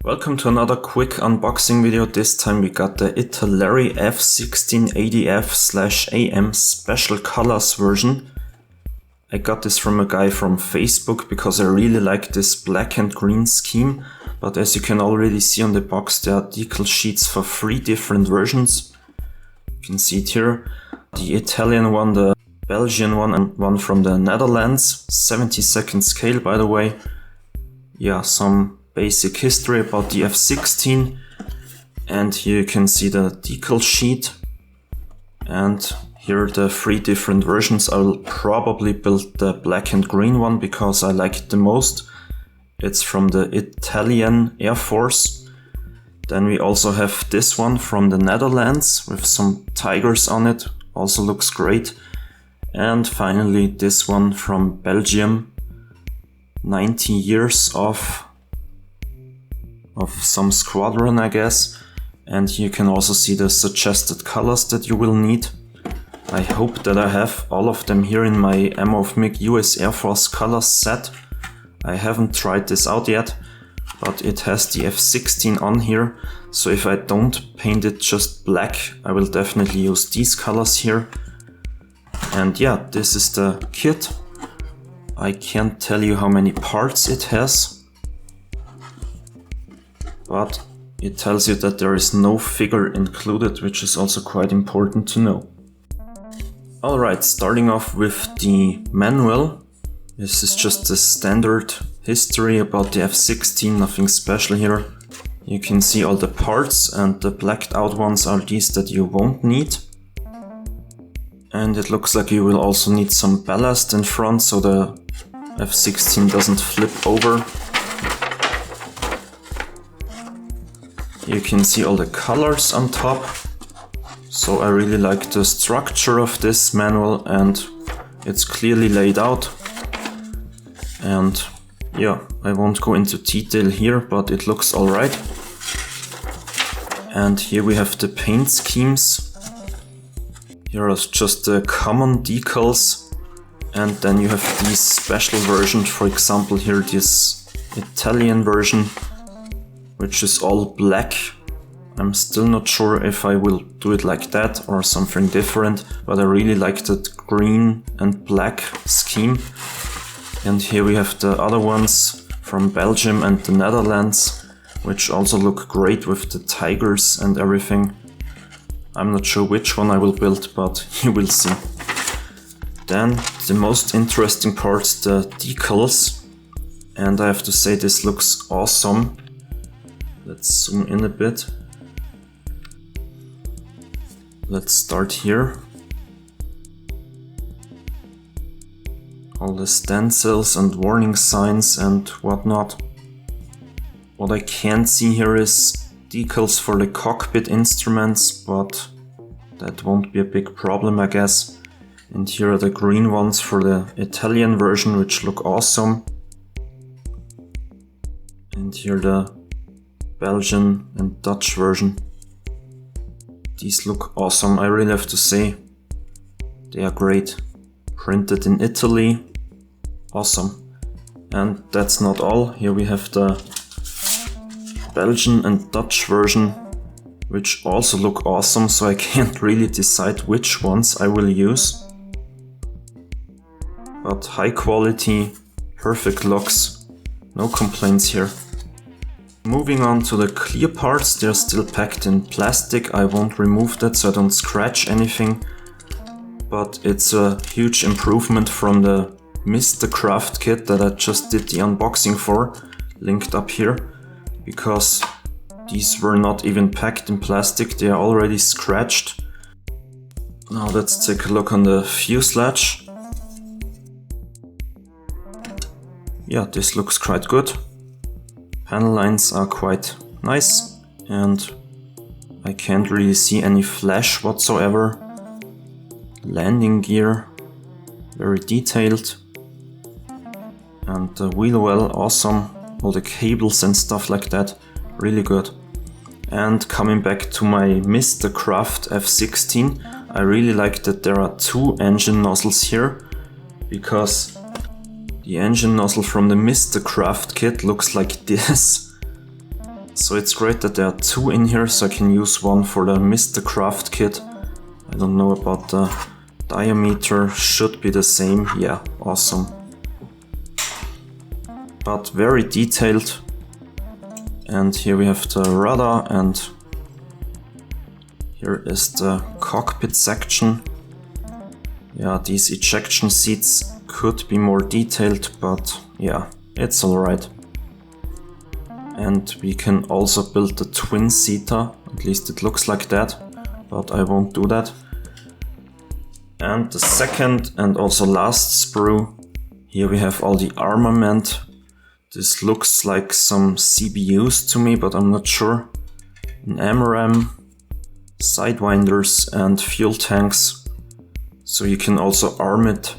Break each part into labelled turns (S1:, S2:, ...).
S1: Welcome to another quick unboxing video. This time we got the ITALERI F-16 ADF/AM Special Colors version. I got this from a guy from Facebook because I really like this black and green scheme. But as you can already see on the box, there are decal sheets for 3 different versions. You can see it here. The Italian one, the Belgian one, and one from the Netherlands. 72nd scale, by the way. Yeah, some basic history about the F-16. And here you can see the decal sheet. And here are the 3 different versions. I will probably build the black and green one because I like it the most. It's from the Italian Air Force. Then we also have this one from the Netherlands with some tigers on it. Also looks great. And finally this one from Belgium. 90 years of some squadron, I guess. And you can also see the suggested colors that you will need. I hope that I have all of them here in my Ammo of MiG US Air Force colors set. I haven't tried this out yet, but it has the F-16 on here. So if I don't paint it just black, I will definitely use these colors here. And yeah, this is the kit. I can't tell you how many parts it has, but it tells you that there is no figure included, which is also quite important to know. Alright, starting off with the manual. This is just the standard history about the F-16, nothing special here. You can see all the parts, and the blacked out ones are these that you won't need. And it looks like you will also need some ballast in front so the F-16 doesn't flip over. You can see all the colors on top. So I really like the structure of this manual and it's clearly laid out. And yeah, I won't go into detail here, but it looks alright. And here we have the paint schemes. Here are just the common decals. And then you have these special versions, for example here this Italian version, which is all black. I'm still not sure if I will do it like that or something different, but I really like that green and black scheme. And here we have the other ones from Belgium and the Netherlands, which also look great with the tigers and everything. I'm not sure which one I will build, but you will see. Then the most interesting part, the decals. And I have to say this looks awesome. Let's zoom in a bit. Let's start here. All the stencils and warning signs and whatnot. What I can't see here is decals for the cockpit instruments, but that won't be a big problem, I guess. And here are the green ones for the Italian version, which look awesome. And here the Belgian and Dutch version. These look awesome, I really have to say. They are great. Printed in Italy. Awesome. And that's not all. Here we have the Belgian and Dutch version, which also look awesome, so I can't really decide which ones I will use. But high quality, perfect looks, no complaints here. Moving on to the clear parts, they're still packed in plastic. I won't remove that so I don't scratch anything. But it's a huge improvement from the Mr. Craft kit that I just did the unboxing for, linked up here. Because these were not even packed in plastic, they are already scratched. Now let's take a look on the fuselage. Yeah, this looks quite good. Panel lines are quite nice and I can't really see any flash whatsoever. Landing gear, very detailed. And the wheel well, awesome. All the cables and stuff like that, really good. And coming back to my Mr. Craft F-16, I really like that there are 2 engine nozzles here, because the engine nozzle from the Mr. Craft kit looks like this. So it's great that there are two in here, so I can use one for the Mr. Craft kit. I don't know about the diameter, should be the same. Yeah, awesome. But very detailed. And here we have the rudder, and here is the cockpit section. Yeah, these ejection seats could be more detailed, but yeah, it's alright. And we can also build the twin-seater, at least it looks like that, but I won't do that. And the second and also last sprue, here we have all the armament. This looks like some CBUs to me, but I'm not sure. An MRM, sidewinders and fuel tanks. So you can also arm it.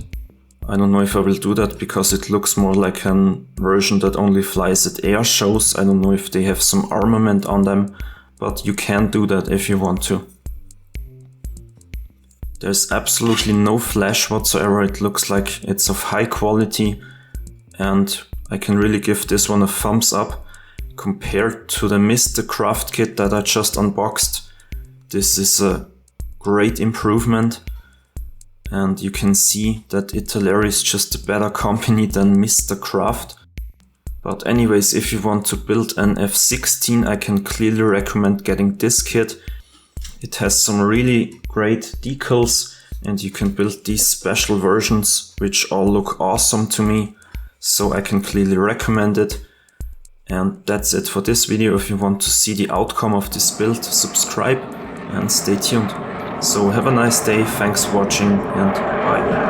S1: I don't know if I will do that because it looks more like a version that only flies at air shows. I don't know if they have some armament on them, but you can do that if you want to. There's absolutely no flash whatsoever. It looks like it's of high quality, and I can really give this one a thumbs up. Compared to the Mr. Craft kit that I just unboxed, this is a great improvement. And you can see that ITALERI is just a better company than Mr. Craft. But anyways, if you want to build an F-16, I can clearly recommend getting this kit. It has some really great decals, and you can build these special versions, which all look awesome to me. So I can clearly recommend it. And that's it for this video. If you want to see the outcome of this build, subscribe and stay tuned. So have a nice day, thanks for watching, and bye.